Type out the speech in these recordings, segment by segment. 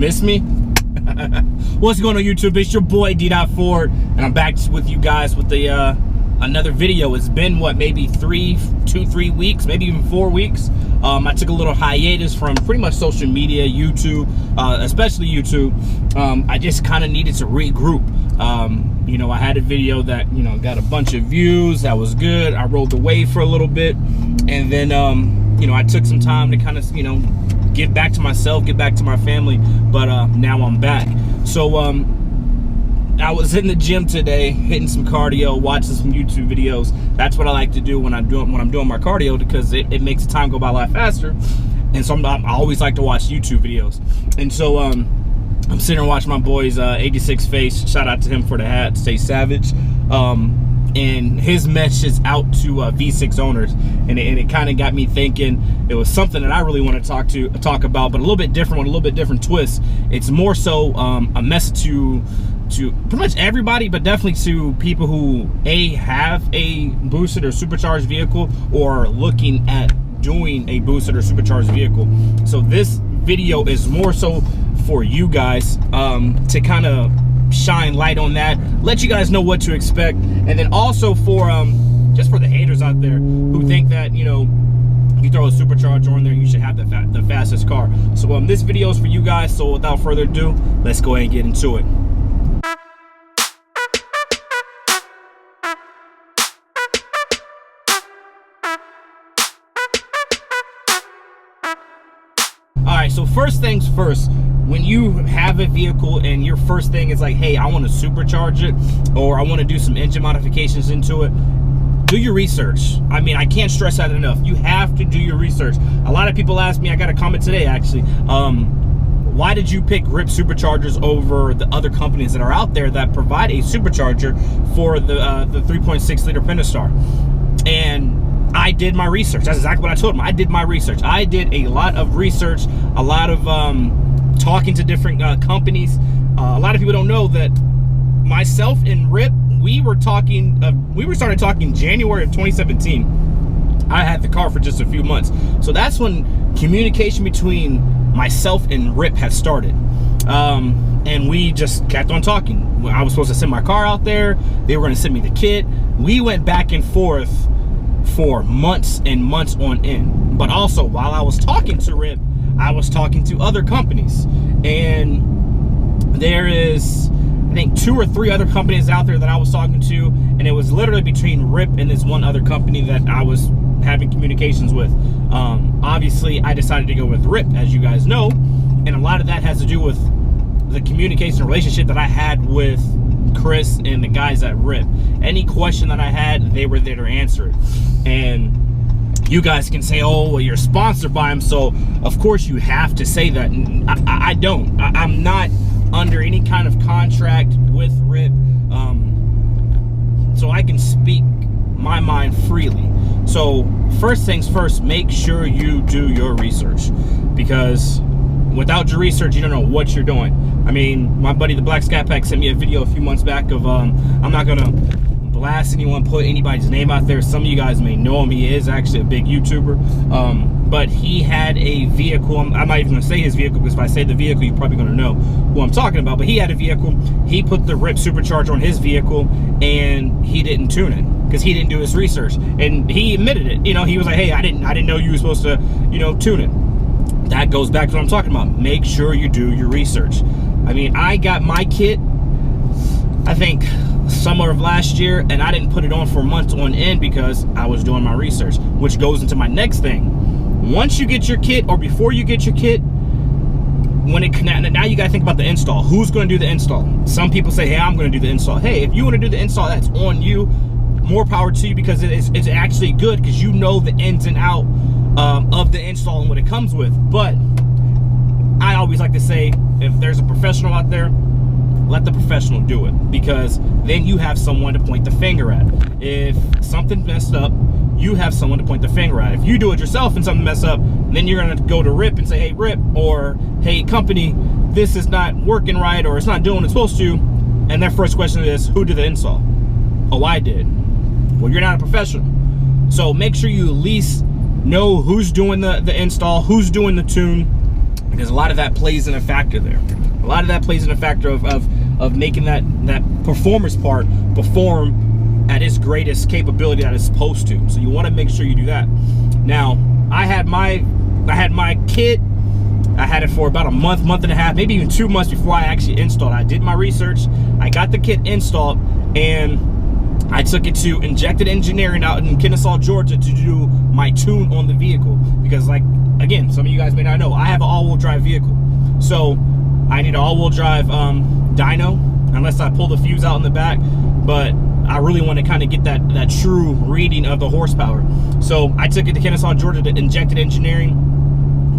miss me? What's going on, YouTube? It's your boy D.Ford, and I'm back with you guys with the another video. It's been what, maybe 3 weeks, maybe even 4 weeks. I took a little hiatus from pretty much social media, YouTube, especially YouTube. I just kind of needed to regroup. You know, I had a video that, you know, got a bunch of views. That was good. I rolled away for a little bit, and then you know, I took some time to kind of, you know, get back to myself, get back to my family. But now I'm back. So I was in the gym today, hitting some cardio, watching some YouTube videos. That's what I like to do when I'm doing my cardio, because it makes the time go by a lot faster. And so I always like to watch YouTube videos. And so I'm sitting there watching my boy's 86 face. Shout out to him for the hat, Stay Savage. And his message out to V6 owners, and it kind of got me thinking. It was something that I really want to talk about, but a little bit different, with a little bit different twist. It's more so a message to pretty much everybody, but definitely to people who have a boosted or supercharged vehicle, or are looking at doing a boosted or supercharged vehicle. So this video is more so for you guys, to kind of shine light on that, let you guys know what to expect, and then also for just for the haters out there who think that, you know, you throw a supercharger on there, you should have the fastest car. So this video is for you guys. So without further ado, let's go ahead and get into it. Alright, so first things first, when you have a vehicle and your first thing is like, hey, I want to supercharge it, or I want to do some engine modifications into it, do your research. I mean, I can't stress that enough. You have to do your research. A lot of people ask me, I got a comment today actually, why did you pick Ripp Superchargers over the other companies that are out there that provide a supercharger for the 3.6 liter Pentastar? And I did my research. That's exactly what I told them. I did my research. I did a lot of research, a lot of talking to different companies. A lot of people don't know that myself and Ripp, we started talking January of 2017. I had the car for just a few months. So that's when communication between myself and Ripp had started. And we just kept on talking. I was supposed to send my car out there. They were going to send me the kit. We went back and forth for months and months on end. But also, while I was talking to Ripp, I was talking to other companies, and there is, I think, 2 or 3 other companies out there that I was talking to, and it was literally between Ripp and this one other company that I was having communications with. Obviously, I decided to go with Ripp, as you guys know, and a lot of that has to do with the communication relationship that I had with Chris and the guys at Ripp. Any question that I had, they were there to answer it. And you guys can say, oh, well, you're sponsored by them, so of course you have to say that. I don't. I'm not under any kind of contract with Ripp, so I can speak my mind freely. So first things first, make sure you do your research, because without your research, you don't know what you're doing. I mean, my buddy the Black Scat Pack sent me a video a few months back of I'm not gonna blast anyone, put anybody's name out there. Some of you guys may know him. He is actually a big YouTuber, but he had a vehicle. I'm not even gonna say his vehicle, because if I say the vehicle, you're probably gonna know who I'm talking about. But he had a vehicle. He put the Ripp Supercharger on his vehicle, and he didn't tune it because he didn't do his research. And he admitted it. You know, he was like, hey, I didn't know you were supposed to, you know, tune it. That goes back to what I'm talking about. Make sure you do your research. I mean, I got my kit, I think, summer of last year, and I didn't put it on for months on end because I was doing my research, which goes into my next thing. Once you get your kit, or before you get your kit, when it now you got to think about the install. Who's going to do the install? Some people say, hey, I'm going to do the install. Hey, if you want to do the install, that's on you. More power to you, because it's actually good, because you know the ins and out of the install and what it comes with. But I always like to say, if there's a professional out there, let the professional do it, because then you have someone to point the finger at. If something messed up, you have someone to point the finger at. If you do it yourself and something mess up, then you're gonna go to Ripp and say, hey Ripp, or hey company, this is not working right, or it's not doing what it's supposed to. And their first question is, who did the install? Oh, I did. Well, you're not a professional. So make sure you at least know who's doing the install, who's doing the tune, Because a lot of that plays in a factor there. A lot of that plays in a factor of making that performance part perform at its greatest capability that it's supposed to. So you want to make sure you do that. Now, I had my kit. I had it for about a month and a half, maybe even 2 months before I actually installed. I did my research. I got the kit installed, and I took it to Injected Engineering out in Kennesaw, Georgia, to do my tune on the vehicle. Because, like, again, some of you guys may not know, I have an all-wheel drive vehicle. So I need an all-wheel drive dyno, unless I pull the fuse out in the back. But I really want to kind of get that true reading of the horsepower. So I took it to Kennesaw, Georgia, to Injected Engineering.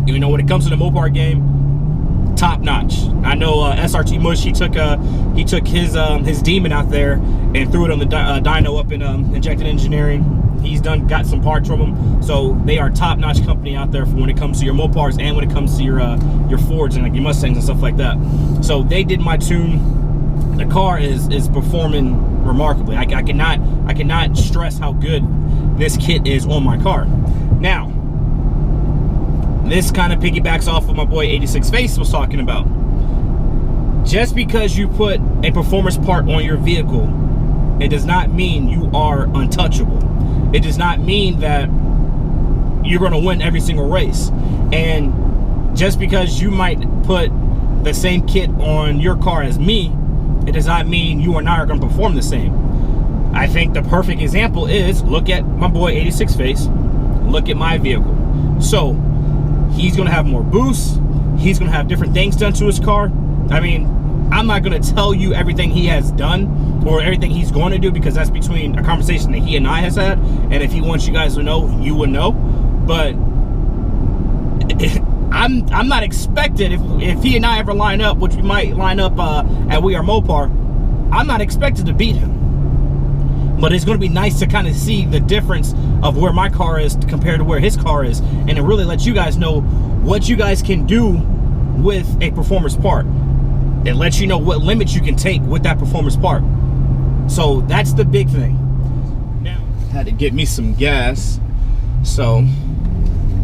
You know, when it comes to the Mopar game, top notch. I know SRT Mush, he took his Demon out there and threw it on the dyno up in Injected Engineering. He's got some parts from them, so they are top notch company out there for when it comes to your Mopars and when it comes to your Fords and like your Mustangs and stuff like that. So they did my tune. The car is performing remarkably. I cannot stress how good this kit is on my car. Now, this kind of piggybacks off of my boy 86 Face was talking about. Just because you put a performance part on your vehicle, it does not mean you are untouchable. It does not mean that you're going to win every single race. And just because you might put the same kit on your car as me, it does not mean you and I are going to perform the same. I think the perfect example is, look at my boy 86 Face, look at my vehicle. So he's going to have more boost. He's going to have different things done to his car. I mean, I'm not going to tell you everything he has done or everything he's going to do, because that's between a conversation that he and I has had. And if he wants you guys to know, you would know. But I'm not expected, if he and I ever line up, which we might line up at We Are Mopar, I'm not expected to beat him. But it's going to be nice to kind of see the difference of where my car is compared to where his car is, and it really lets you guys know what you guys can do with a performance part. It lets you know what limits you can take with that performance part. So that's the big thing. Now, had to get me some gas, so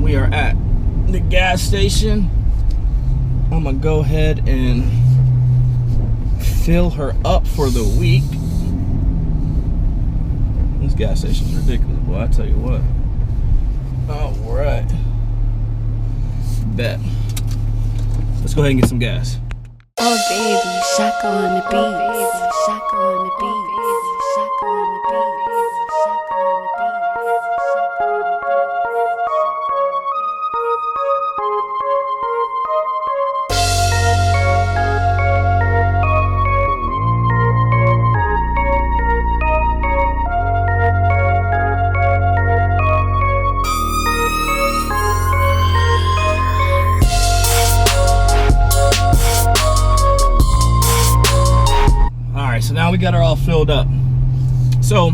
we are at the gas station. I'm gonna go ahead and fill her up for the week. This gas station's ridiculous, boy, I tell you what. All right, bet. Let's go ahead and get some gas. Oh baby, shaka on the beat, shaka on the beat, shaka on the beat, shaka on the beat. So now we got her all filled up. So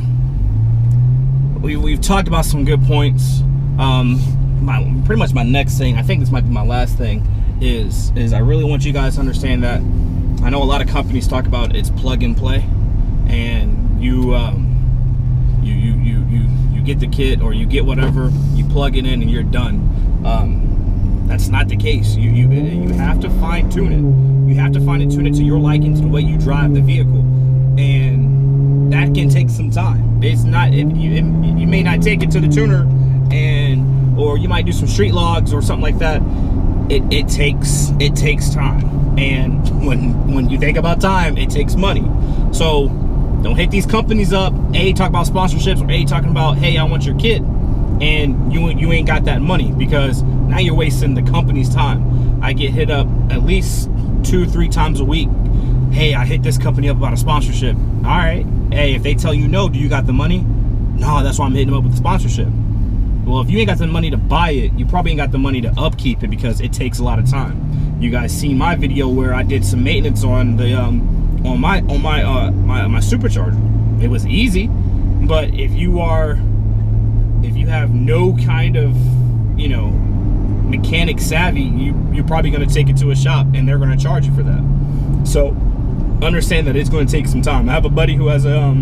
we've talked about some good points. Pretty much my next thing, I think this might be my last thing, is I really want you guys to understand that I know a lot of companies talk about it's plug and play, and you get the kit or you get whatever, you plug it in and you're done. That's not the case. You have to fine tune it. You have to fine tune it to your liking, to the way you drive the vehicle. And that can take some time. It's not, you may not take it to the tuner, or you might do some street logs or something like that. It takes time. And when you think about time, it takes money. So don't hit these companies up, talk about sponsorships, or talking about, hey, I want your kit, and you ain't got that money, because now you're wasting the company's time. I get hit up at least 2-3 times a week. Hey, I hit this company up about a sponsorship. All right. Hey, if they tell you no, do you got the money? No, that's why I'm hitting them up with the sponsorship. Well, if you ain't got the money to buy it, you probably ain't got the money to upkeep it, because it takes a lot of time. You guys seen my video where I did some maintenance on the my supercharger. It was easy, but if you have no kind of, mechanic savvy, you're probably going to take it to a shop and they're going to charge you for that. So understand that it's going to take some time. I have a buddy who has a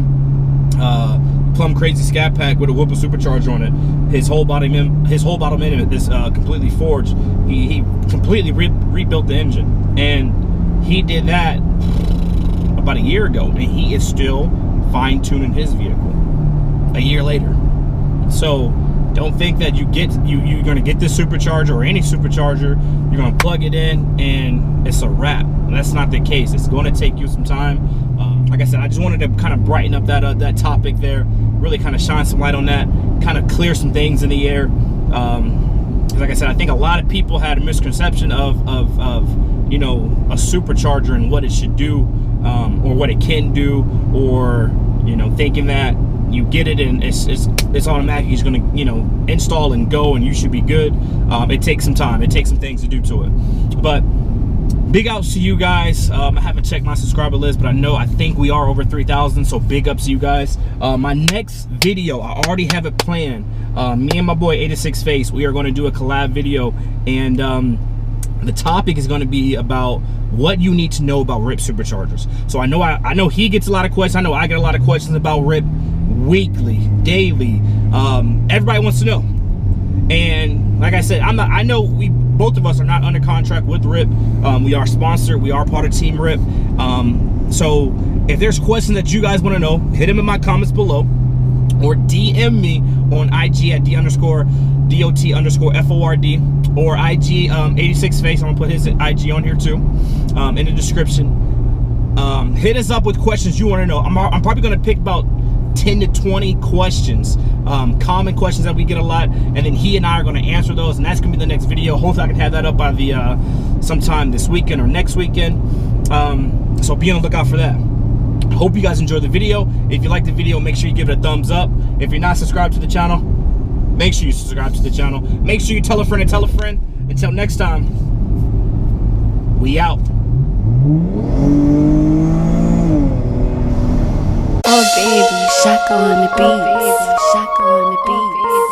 Plum Crazy Scat Pack with a Ripp Supercharger on it. his whole bottom end is completely forged. He completely rebuilt the engine, and he did that about a year ago, and he is still fine-tuning his vehicle a year later. So don't think that you're gonna get this supercharger or any supercharger, you're gonna plug it in and it's a wrap. That's not the case. It's going to take you some time. Like I said, I just wanted to kind of brighten up that topic there, really kind of shine some light on that, kind of clear some things in the air. Like I said, I think a lot of people had a misconception of you know, a supercharger and what it should do, or what it can do, or, you know, thinking that you get it and it's automatic, he's gonna, you know, install and go and you should be good. It takes some time, it takes some things to do to it. But big ups to you guys. I haven't checked my subscriber list, but I think we are over 3,000, so big ups to you guys. My next video, I already have it planned. Me and my boy 86 Face, we are going to do a collab video, and the topic is going to be about what you need to know about Ripp Superchargers. So I know he gets a lot of questions. I know I get a lot of questions about Ripp weekly, daily. Everybody wants to know. And like I said, I know both of us are not under contract with Ripp. We are sponsored. We are part of Team Ripp. So if there's questions that you guys want to know, hit them in my comments below, or DM me on IG at DOT_FORD, or IG 86 Face. I'm gonna put his IG on here too, in the description. Hit us up with questions you want to know. I'm probably gonna pick about 10 to 20 questions, common questions that we get a lot, and then he and I are going to answer those, and that's going to be the next video. Hopefully I can have that up by the sometime this weekend or next weekend, so be on the lookout for that. Hope you guys enjoyed the video. If you like the video, make sure you give it a thumbs up. If you're not subscribed to the channel, make sure you subscribe to the channel. Make sure you tell a friend and tell a friend. Until next time, we out. Oh baby, Shaka on the beat. Shaka on the beat.